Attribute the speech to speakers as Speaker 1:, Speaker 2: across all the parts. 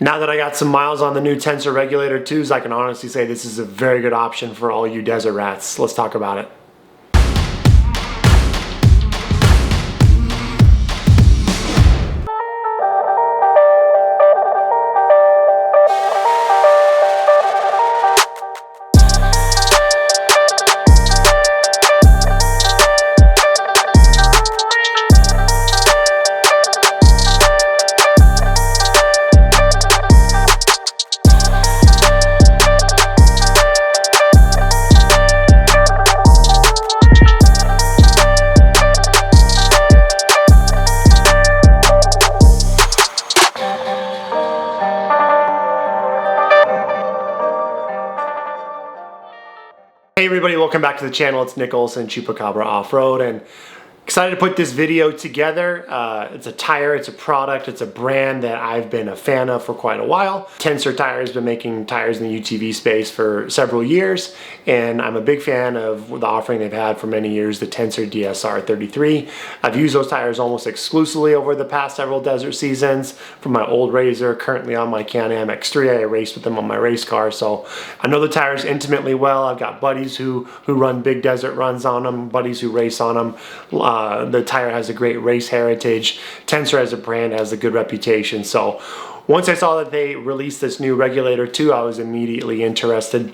Speaker 1: Now that I got some miles on the new Tensor Regulator 2s, I can honestly say this is a very good option for all you desert rats. Let's talk about it. Hey everybody, welcome back to the channel. It's Nick Olson, Chupacabra Offroad, and excited to put this video together. It's a tire, it's a product, it's a brand that I've been a fan of for quite a while. Tensor Tire has been making tires in the UTV space for several years, and I'm a big fan of the offering they've had for many years, the Tensor DSR 33. I've used those tires almost exclusively over the past several desert seasons. From my old Razor, currently on my Can-Am X3, I raced with them on my race car, so I know the tires intimately well. I've got buddies who run big desert runs on them, buddies who race on them. The tire has a great race heritage. Tensor as a brand has a good reputation. So once I saw that they released this new Regulator 2, I was immediately interested.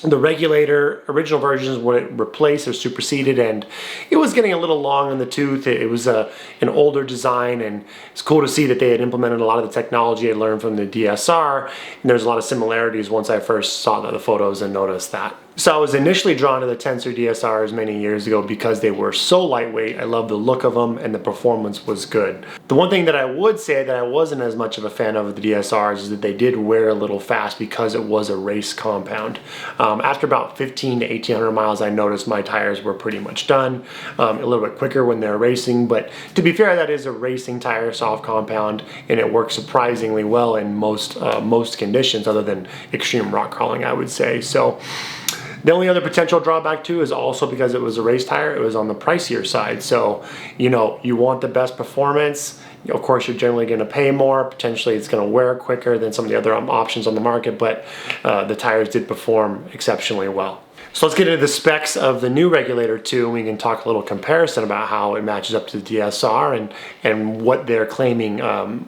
Speaker 1: The Regulator original version is what it replaced or superseded, and it was getting a little long in the tooth. It was an older design, and it's cool to see that they had implemented a lot of the technology I learned from the DSR, and there's a lot of similarities once I first saw the photos and noticed that. So I was initially drawn to the Tensor DSRs many years ago because they were so lightweight. I loved the look of them and the performance was good. The one thing that I would say that I wasn't as much of a fan of the DSRs is that they did wear a little fast because it was a race compound. After about 15 to 1800 miles, I noticed my tires were pretty much done. A little bit quicker when they're racing, but to be fair, that is a racing tire soft compound, and it works surprisingly well in most conditions other than extreme rock crawling, I would say. So the only other potential drawback too is also because it was a race tire, it was on the pricier side. So, you know, you want the best performance. Of course, you're generally going to pay more. Potentially, it's going to wear quicker than some of the other options on the market, but the tires did perform exceptionally well. So let's get into the specs of the new Regulator 2, and we can talk a little comparison about how it matches up to the DSR and what they're claiming.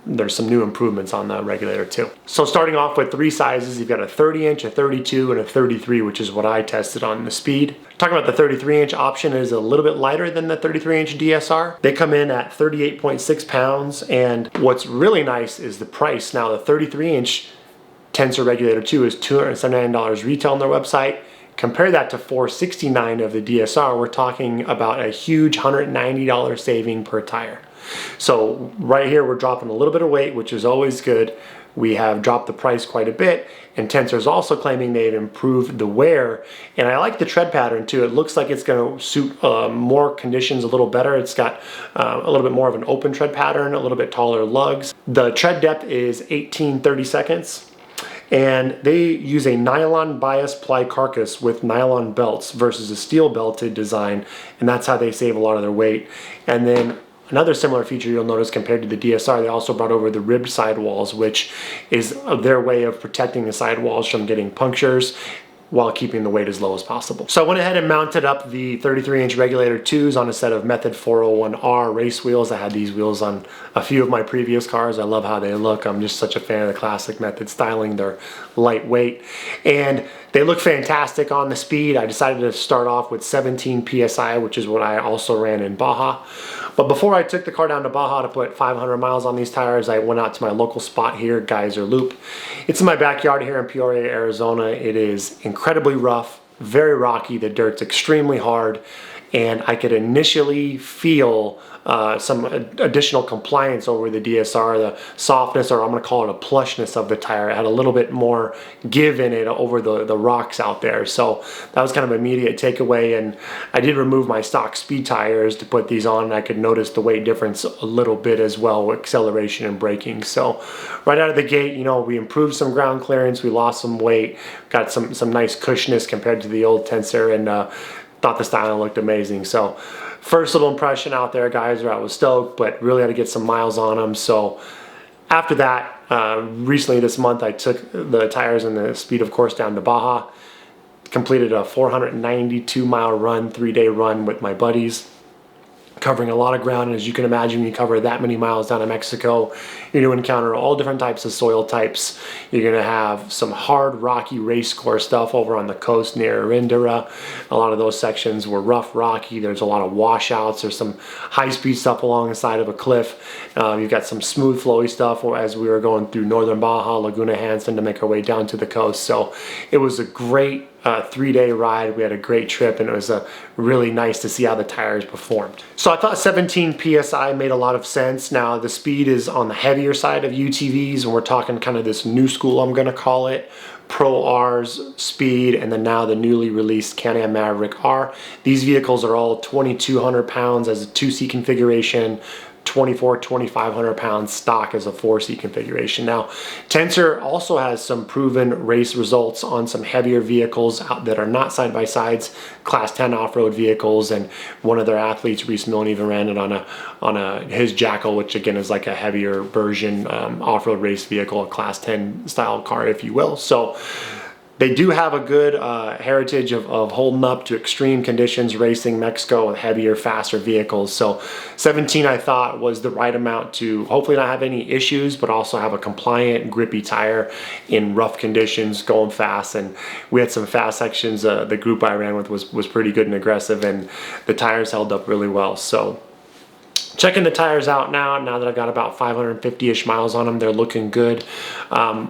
Speaker 1: There's some new improvements on the Regulator 2. So starting off with three sizes, you've got a 30-inch, a 32, and a 33, which is what I tested on the Speed. Talking about the 33-inch option, is a little bit lighter than the 33-inch DSR. They come in at 38.6 pounds, and what's really nice is the price. Now, the 33-inch Tensor Regulator 2 is $279 retail on their website. Compare that to $469 of the DSR, we're talking about a huge $190 saving per tire. So right here we're dropping a little bit of weight, which is always good. We have dropped the price quite a bit, and Tensor is also claiming they've improved the wear. And I like the tread pattern too. It looks like it's going to suit more conditions a little better. It's got a little bit more of an open tread pattern, a little bit taller lugs. The tread depth is 18/32. And they use a nylon bias ply carcass with nylon belts versus a steel belted design, and that's how they save a lot of their weight. And then another similar feature you'll notice compared to the DSR, they also brought over the ribbed sidewalls, which is their way of protecting the sidewalls from getting punctures while keeping the weight as low as possible. So I went ahead and mounted up the 33-inch Regulator 2s on a set of Method 401R race wheels. I had these wheels on a few of my previous cars. I love how they look. I'm just such a fan of the classic Method styling. They're lightweight, and they look fantastic on the Speed. I decided to start off with 17 PSI, which is what I also ran in Baja. But before I took the car down to Baja to put 500 miles on these tires, I went out to my local spot here, Geyser Loop. It's in my backyard here in Peoria, Arizona. It is incredibly rough, very rocky. The dirt's extremely hard, and I could initially feel some additional compliance over the DSR, the softness, or I'm going to call it a plushness of the tire. It had a little bit more give in it over the rocks out there. So that was kind of an immediate takeaway, and I did remove my stock Speed tires to put these on, and I could notice the weight difference a little bit as well with acceleration and braking. So right out of the gate, you know, we improved some ground clearance, we lost some weight, got some nice cushiness compared to the old Tensor, and thought the styling looked amazing. So first little impression out there, guys, I was stoked, but really had to get some miles on them. So After that, recently this month, I took the tires and the speed of course down to Baja, completed a 492 mile run, 3-day run with my buddies, covering a lot of ground. And as you can imagine, when you cover that many miles down in Mexico, you're going to encounter all different types of soil types. You're going to have some hard, rocky race course stuff over on the coast near Rindera. A lot of those sections were rough, rocky. There's a lot of washouts. There's some high-speed stuff along the side of a cliff. You've got some smooth, flowy stuff as we were going through northern Baja, Laguna Hansen, to make our way down to the coast. So it was a great 3-day ride. We had a great trip, and it was really nice to see how the tires performed. So I thought 17 PSI made a lot of sense. Now the speed is on the heavier side of UTVs, and we're talking kind of this new school, I'm gonna call it, Pro R's speed, and then now the newly released Can-Am Maverick R. These vehicles are all 2,200 pounds as a 2-seat configuration, 2,500 pounds stock as a 4-seat configuration. Now, Tensor also has some proven race results on some heavier vehicles out that are not side-by-sides, Class 10 off-road vehicles, and one of their athletes, Reese Milne, even ran it on his Jackal, which again is like a heavier version off-road race vehicle, a Class 10 style car, if you will. So they do have a good heritage of holding up to extreme conditions, racing Mexico with heavier, faster vehicles. So 17, I thought, was the right amount to hopefully not have any issues, but also have a compliant, grippy tire in rough conditions, going fast. And we had some fast sections. The group I ran with was pretty good and aggressive, and the tires held up really well. So checking the tires out now that I've got about 550-ish miles on them, they're looking good.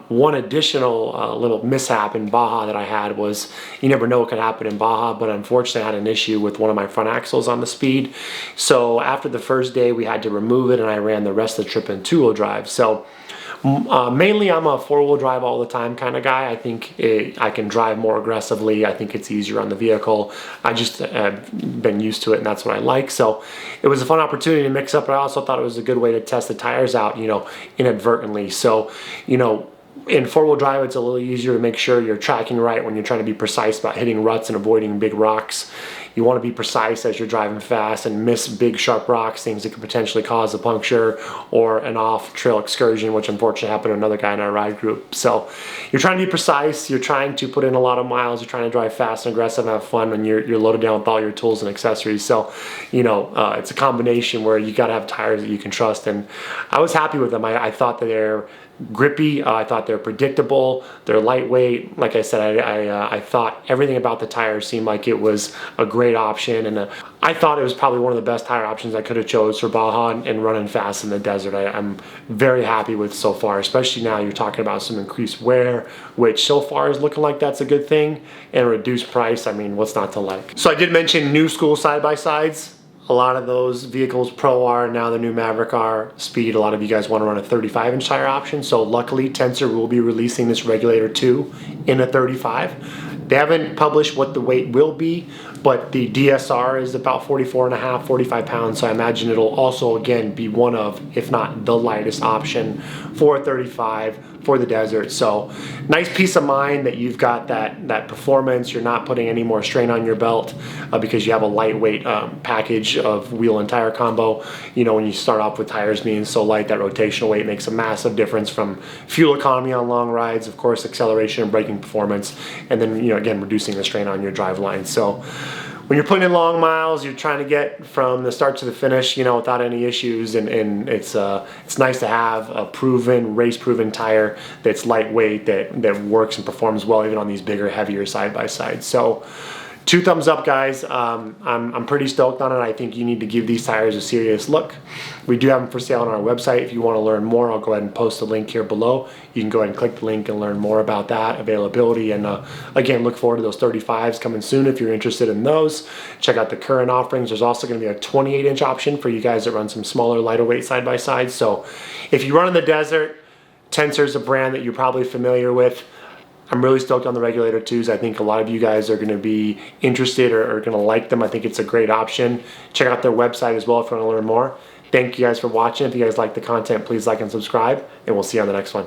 Speaker 1: One additional little mishap in Baja that I had was, you never know what could happen in Baja, but unfortunately I had an issue with one of my front axles on the speed. So after the first day, we had to remove it, and I ran the rest of the trip in 2-wheel drive. So mainly I'm a 4-wheel drive all the time kind of guy. I think I can drive more aggressively. I think it's easier on the vehicle. I just have been used to it, and that's what I like. So it was a fun opportunity to mix up, but I also thought it was a good way to test the tires out, you know, inadvertently. So, you know, in 4-wheel drive, it's a little easier to make sure you're tracking right when you're trying to be precise about hitting ruts and avoiding big rocks. You want to be precise as you're driving fast and miss big sharp rocks, things that could potentially cause a puncture or an off-trail excursion, which unfortunately happened to another guy in our ride group. So you're trying to be precise, you're trying to put in a lot of miles, you're trying to drive fast and aggressive and have fun, and you're loaded down with all your tools and accessories. So, you know, it's a combination where you got to have tires that you can trust, and I was happy with them. I thought that they're grippy. I thought they're predictable. They're lightweight. Like I said, I thought everything about the tires seemed like it was a great option, and I thought it was probably one of the best tire options I could have chose for Baja and running fast in the desert. I'm very happy with so far, especially now you're talking about some increased wear, which so far is looking like that's a good thing, and reduced price. I mean, what's not to like? So I did mention new school side-by-sides. A lot of those vehicles, Pro R, now the new Maverick R speed, a lot of you guys want to run a 35-inch tire option. So luckily, Tensor will be releasing this Regulator 2 in a 35. They haven't published what the weight will be, but the DSR is about 44.5, 45 pounds. So I imagine it'll also, again, be one of, if not the lightest option for a 35 for the desert. So nice peace of mind that you've got that performance. You're not putting any more strain on your belt because you have a lightweight package of wheel and tire combo. You know, when you start off with tires being so light, that rotational weight makes a massive difference from fuel economy on long rides, of course, acceleration and braking performance, and then, you know, again, reducing the strain on your drive line. So when you're putting in long miles, you're trying to get from the start to the finish, you know, without any issues, and it's nice to have a proven, race-proven tire that's lightweight, that works and performs well even on these bigger, heavier side-by-sides. So 2 thumbs up, guys. I'm pretty stoked on it. I think you need to give these tires a serious look. We do have them for sale on our website. If you want to learn more, I'll go ahead and post a link here below. You can go ahead and click the link and learn more about that availability. And again, look forward to those 35s coming soon if you're interested in those. Check out the current offerings. There's also going to be a 28-inch option for you guys that run some smaller, lighter weight side-by-sides. So if you run in the desert, Tensor is a brand that you're probably familiar with. I'm really stoked on the Regulator 2s. I think a lot of you guys are going to be interested or are going to like them. I think it's a great option. Check out their website as well if you want to learn more. Thank you guys for watching. If you guys like the content, please like and subscribe, and we'll see you on the next one.